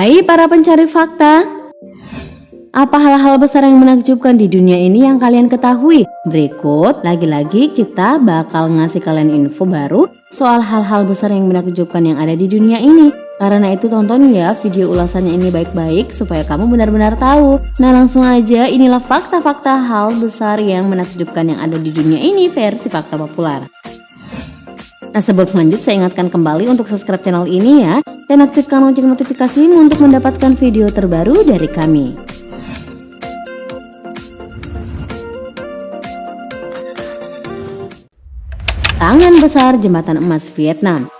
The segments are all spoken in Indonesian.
Hai para pencari fakta, apa hal-hal besar yang menakjubkan di dunia ini yang kalian ketahui? Berikut, lagi-lagi kita bakal ngasih kalian info baru soal hal-hal besar yang menakjubkan yang ada di dunia ini. Karena itu tonton ya video ulasannya ini baik-baik supaya kamu benar-benar tahu. Nah langsung aja, inilah fakta-fakta hal besar yang menakjubkan yang ada di dunia ini versi fakta populer. Nah sebelum lanjut, saya ingatkan kembali untuk subscribe channel ini ya, dan aktifkan lonceng notifikasimu untuk mendapatkan video terbaru dari kami. Tangan besar jembatan emas Vietnam.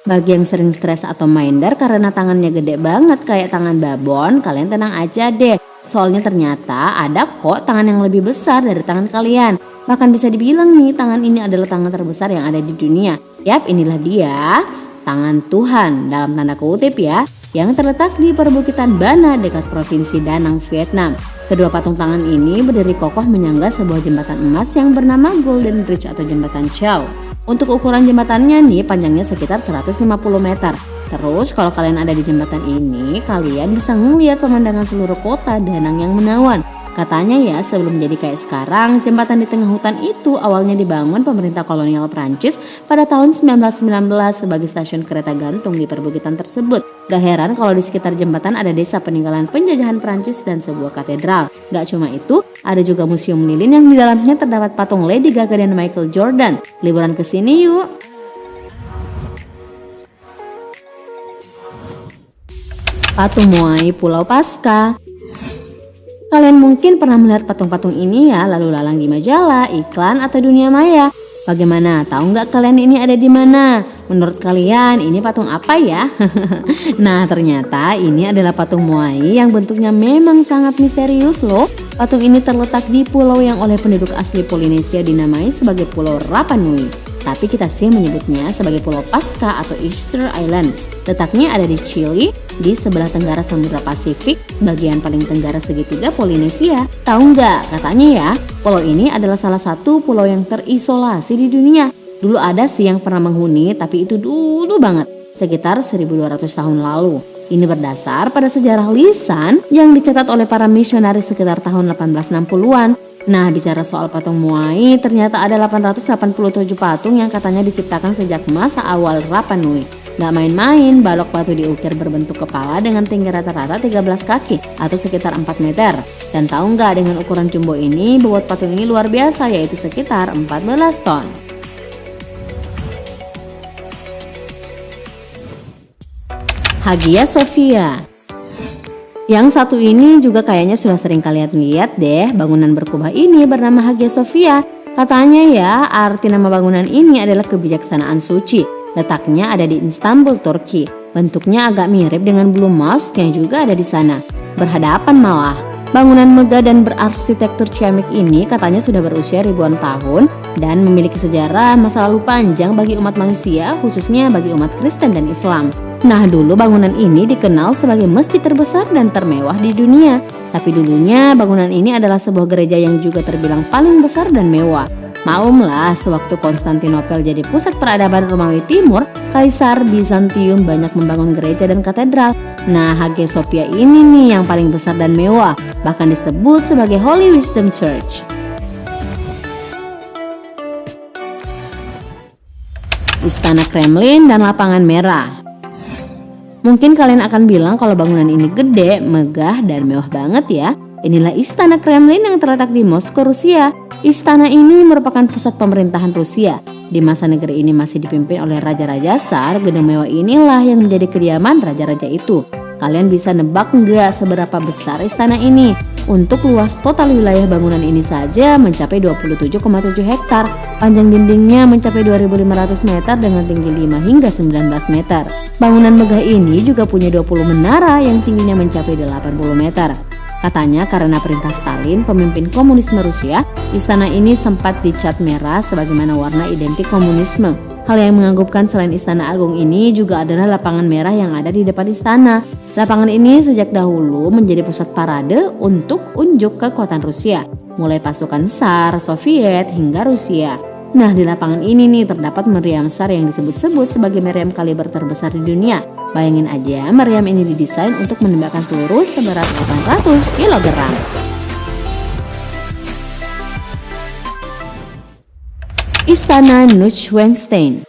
Bagi yang sering stres atau minder karena tangannya gede banget kayak tangan babon, kalian tenang aja deh. Soalnya ternyata ada kok tangan yang lebih besar dari tangan kalian. Bahkan bisa dibilang nih, tangan ini adalah tangan terbesar yang ada di dunia. Yap, inilah dia, tangan Tuhan dalam tanda kutip ya, yang terletak di perbukitan Bana dekat provinsi Da Nang, Vietnam. Kedua patung tangan ini berdiri kokoh menyangga sebuah jembatan emas yang bernama Golden Bridge atau jembatan Chow. Untuk ukuran jembatannya nih, panjangnya sekitar 150 meter. Terus kalau kalian ada di jembatan ini, kalian bisa ngelihat pemandangan seluruh kota Da Nang yang menawan. Katanya ya, sebelum jadi kayak sekarang, jembatan di tengah hutan itu awalnya dibangun pemerintah kolonial Prancis pada tahun 1919 sebagai stasiun kereta gantung di perbukitan tersebut. Gak heran kalau di sekitar jembatan ada desa peninggalan penjajahan Prancis dan sebuah katedral. Gak cuma itu, ada juga museum lilin yang di dalamnya terdapat patung Lady Gaga dan Michael Jordan. Liburan ke sini yuk! Patung Moai Pulau Paska. Kalian mungkin pernah melihat patung-patung ini ya, lalu lalang di majalah, iklan, atau dunia maya. Bagaimana? Tahu nggak kalian ini ada di mana? Menurut kalian ini patung apa ya? Nah ternyata ini adalah patung Moai yang bentuknya memang sangat misterius loh. Patung ini terletak di pulau yang oleh penduduk asli Polinesia dinamai sebagai Pulau Rapa Nui. Tapi kita sih menyebutnya sebagai Pulau Paska atau Easter Island. Letaknya ada di Chili, di sebelah tenggara Samudra Pasifik, bagian paling tenggara segitiga Polinesia. Tahu nggak? Katanya ya, pulau ini adalah salah satu pulau yang terisolasi di dunia. Dulu ada sih yang pernah menghuni, tapi itu dulu banget, sekitar 1200 tahun lalu. Ini berdasar pada sejarah lisan yang dicatat oleh para misionaris sekitar tahun 1860-an. Nah bicara soal patung Moai, ternyata ada 887 patung yang katanya diciptakan sejak masa awal Rapa Nui. Gak main-main, balok batu diukir berbentuk kepala dengan tinggi rata-rata 13 kaki atau sekitar 4 meter. Dan tahu nggak, dengan ukuran jumbo ini, bobot patung ini luar biasa, yaitu sekitar 14 ton. Hagia Sophia. Yang satu ini juga kayaknya sudah sering kalian lihat deh, bangunan berkubah ini bernama Hagia Sophia. Katanya ya, arti nama bangunan ini adalah kebijaksanaan suci. Letaknya ada di Istanbul, Turki. Bentuknya agak mirip dengan Blue Mosque yang juga ada di sana. Berhadapan malah. Bangunan megah dan berarsitektur ciamik ini katanya sudah berusia ribuan tahun dan memiliki sejarah masa lalu panjang bagi umat manusia, khususnya bagi umat Kristen dan Islam. Nah dulu bangunan ini dikenal sebagai masjid terbesar dan termewah di dunia. Tapi dulunya bangunan ini adalah sebuah gereja yang juga terbilang paling besar dan mewah. Maklumlah, sewaktu Konstantinopel jadi pusat peradaban Romawi Timur, Kaisar Bizantium banyak membangun gereja dan katedral. Nah Hagia Sophia ini nih yang paling besar dan mewah, bahkan disebut sebagai Holy Wisdom Church. Istana Kremlin dan Lapangan Merah. Mungkin kalian akan bilang kalau bangunan ini gede, megah, dan mewah banget ya. Inilah Istana Kremlin yang terletak di Moskow, Rusia. Istana ini merupakan pusat pemerintahan Rusia. Di masa negeri ini masih dipimpin oleh Raja-Raja Tsar, gedung mewah inilah yang menjadi kediaman raja-raja itu. Kalian bisa nebak nggak seberapa besar istana ini? Untuk luas total wilayah bangunan ini saja mencapai 27,7 hektar. Panjang dindingnya mencapai 2.500 meter dengan tinggi 5 hingga 19 meter. Bangunan megah ini juga punya 20 menara yang tingginya mencapai 80 meter. Katanya karena perintah Stalin, pemimpin komunisme Rusia, istana ini sempat dicat merah sebagaimana warna identik komunisme. Hal yang menganggupkan selain Istana Agung ini juga adalah lapangan merah yang ada di depan istana. Lapangan ini sejak dahulu menjadi pusat parade untuk unjuk kekuatan Rusia, mulai pasukan Tsar, Soviet, hingga Rusia. Nah di lapangan ini nih terdapat meriam SAR yang disebut-sebut sebagai meriam kaliber terbesar di dunia. Bayangin aja meriam ini didesain untuk menembakkan peluru seberat 800 kg. Istana Neuschwanstein.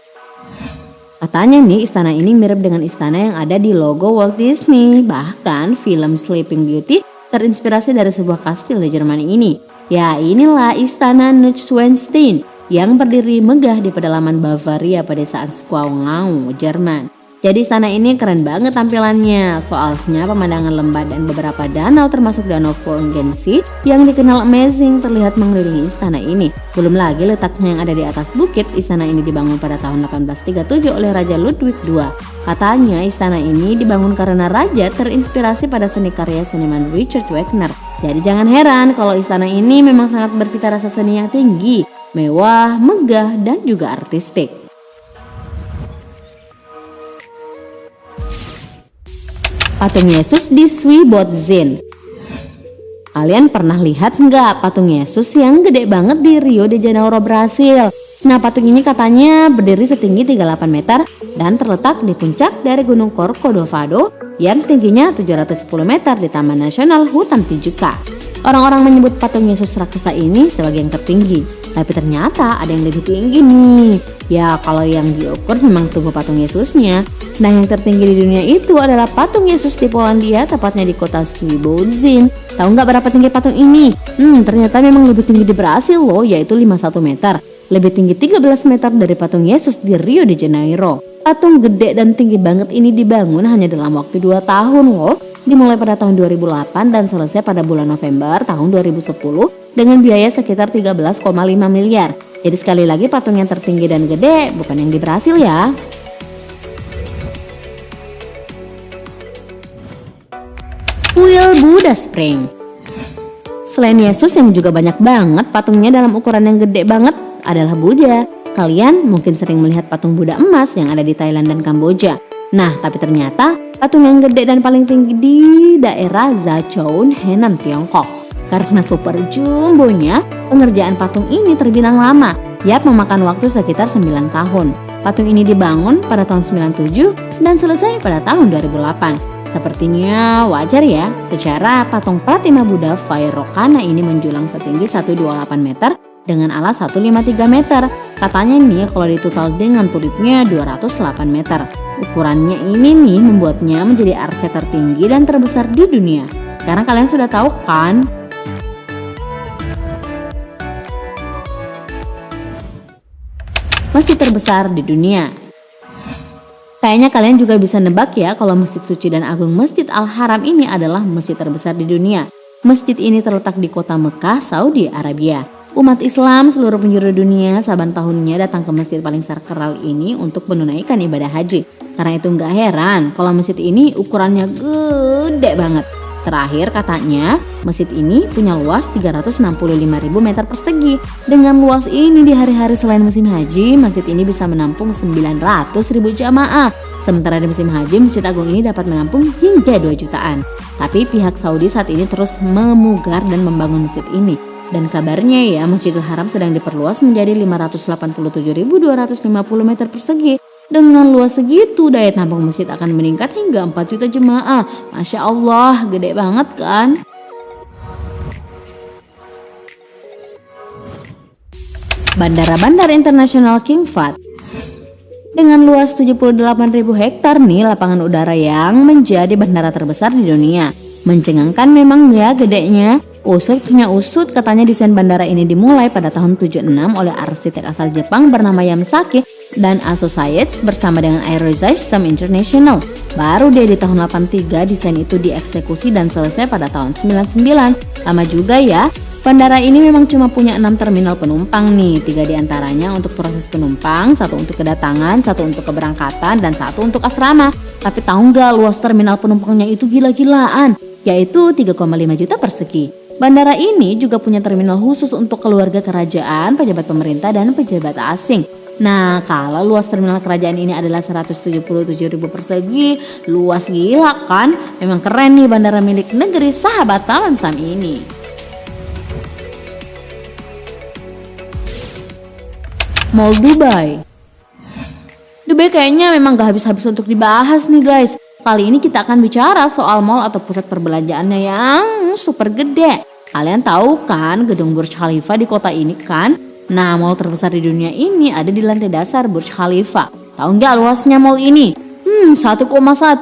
Katanya nih istana ini mirip dengan istana yang ada di logo Walt Disney. Bahkan film Sleeping Beauty terinspirasi dari sebuah kastil di Jerman ini. Ya inilah Istana Neuschwanstein yang berdiri megah di pedalaman Bavaria pedesaan Schwangau, Jerman. Jadi istana ini keren banget tampilannya. Soalnya pemandangan lembah dan beberapa danau termasuk danau Forngensee yang dikenal amazing terlihat mengelilingi istana ini. Belum lagi letaknya yang ada di atas bukit. Istana ini dibangun pada tahun 1837 oleh Raja Ludwig II. Katanya istana ini dibangun karena raja terinspirasi pada seni karya seniman Richard Wagner. Jadi jangan heran kalau istana ini memang sangat bercita rasa seni yang tinggi, mewah, megah, dan juga artistik. Patung Yesus di Swiebodzin. Kalian pernah lihat nggak patung Yesus yang gede banget di Rio de Janeiro, Brasil? Nah patung ini katanya berdiri setinggi 38 meter dan terletak di puncak dari Gunung Corcovado yang tingginya 710 meter di Taman Nasional Hutan Tijuca. Orang-orang menyebut patung Yesus raksasa ini sebagai yang tertinggi, tapi ternyata ada yang lebih tinggi nih. Ya kalau yang diukur memang tubuh patung Yesusnya. Nah yang tertinggi di dunia itu adalah patung Yesus di Polandia, tepatnya di kota Swiebodzin. Tahu nggak berapa tinggi patung ini? Ternyata memang lebih tinggi di Brasil loh, yaitu 51 meter. Lebih tinggi 13 meter dari patung Yesus di Rio de Janeiro. Patung gede dan tinggi banget ini dibangun hanya dalam waktu 2 tahun loh. Dimulai pada tahun 2008 dan selesai pada bulan November tahun 2010 dengan biaya sekitar 13,5 miliar. Jadi sekali lagi patung yang tertinggi dan gede bukan yang di Brasil ya. Kuil Buddha Spring. Selain Yesus yang juga banyak banget patungnya dalam ukuran yang gede banget adalah Buddha. Kalian mungkin sering melihat patung Buddha emas yang ada di Thailand dan Kamboja. Nah, tapi ternyata patung yang gede dan paling tinggi di daerah Zhaochun, Henan, Tiongkok. Karena super jumbonya, pengerjaan patung ini terbilang lama. Yap, memakan waktu sekitar 9 tahun. Patung ini dibangun pada tahun 97 dan selesai pada tahun 2008. Sepertinya wajar ya, secara patung Pratima Buddha Vairocana ini menjulang setinggi 128 meter dengan alas 153 meter. Katanya nih kalau ditotal dengan tulipnya 208 meter. Ukurannya ini nih membuatnya menjadi arca tertinggi dan terbesar di dunia. Karena kalian sudah tahu kan? Masjid terbesar di dunia. Kayaknya kalian juga bisa nebak ya kalau Masjid Suci dan Agung Masjid Al-Haram ini adalah masjid terbesar di dunia. Masjid ini terletak di kota Mekah, Saudi Arabia. Umat Islam seluruh penjuru dunia saban tahunnya datang ke masjid paling sakral ini untuk menunaikan ibadah haji. Karena itu nggak heran kalau masjid ini ukurannya gede banget. Terakhir katanya masjid ini punya luas 365.000 meter persegi. Dengan luas ini di hari-hari selain musim haji, masjid ini bisa menampung 900.000 jamaah. Sementara di musim haji, Masjid Agung ini dapat menampung hingga 2 jutaan. Tapi pihak Saudi saat ini terus memugar dan membangun masjid ini. Dan kabarnya ya Masjidil Haram sedang diperluas menjadi 587.250 meter persegi. Dengan luas segitu daya tampung masjid akan meningkat hingga 4 juta jemaah. Masya Allah, gede banget kan? Bandara-Bandar Internasional King Fahd. Dengan luas 78.000 hektar nih lapangan udara yang menjadi bandara terbesar di dunia. Mencengangkan memang ya gedenya. Usutnya usut katanya desain bandara ini dimulai pada tahun 76 oleh arsitek asal Jepang bernama Yamazaki dan Associates bersama dengan Aerosystem International. Baru deh di tahun 83 desain itu dieksekusi dan selesai pada tahun 99. Lama juga ya. Bandara ini memang cuma punya 6 terminal penumpang nih, 3 diantaranya untuk proses penumpang, 1 untuk kedatangan, 1 untuk keberangkatan, dan 1 untuk asrama. Tapi tahu nggak luas terminal penumpangnya itu gila-gilaan, yaitu 3,5 juta persegi. Bandara ini juga punya terminal khusus untuk keluarga kerajaan, pejabat pemerintah, dan pejabat asing. Nah, kalau luas terminal kerajaan ini adalah 177.000 persegi, luas gila kan? Memang keren nih bandara milik negeri sahabat Taman Sam ini. Mall Dubai. Dubai kayaknya memang gak habis-habis untuk dibahas nih guys. Kali ini kita akan bicara soal mall atau pusat perbelanjaannya yang super gede. Kalian tahu kan gedung Burj Khalifa di kota ini kan? Nah, mall terbesar di dunia ini ada di lantai dasar Burj Khalifa. Tahu nggak luasnya mall ini? 1,1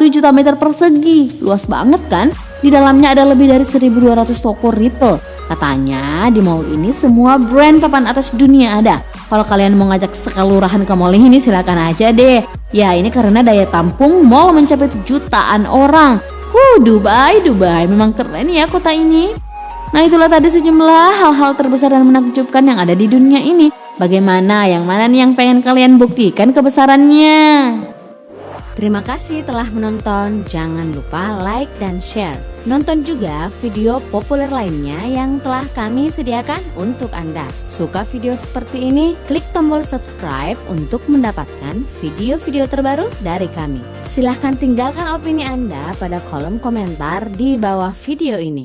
juta meter persegi. Luas banget kan? Di dalamnya ada lebih dari 1.200 toko retail. Katanya di mall ini semua brand papan atas dunia ada. Kalau kalian mau ngajak sekelurahan ke mall ini silakan aja deh. Ya ini karena daya tampung mall mencapai jutaan orang. Dubai memang keren ya kota ini. Nah itulah tadi sejumlah hal-hal terbesar dan menakjubkan yang ada di dunia ini. Bagaimana, yang mana nih yang pengen kalian buktikan kebesarannya? Terima kasih telah menonton, jangan lupa like dan share. Nonton juga video populer lainnya yang telah kami sediakan untuk Anda. Suka video seperti ini? Klik tombol subscribe untuk mendapatkan video-video terbaru dari kami. Silahkan tinggalkan opini Anda pada kolom komentar di bawah video ini.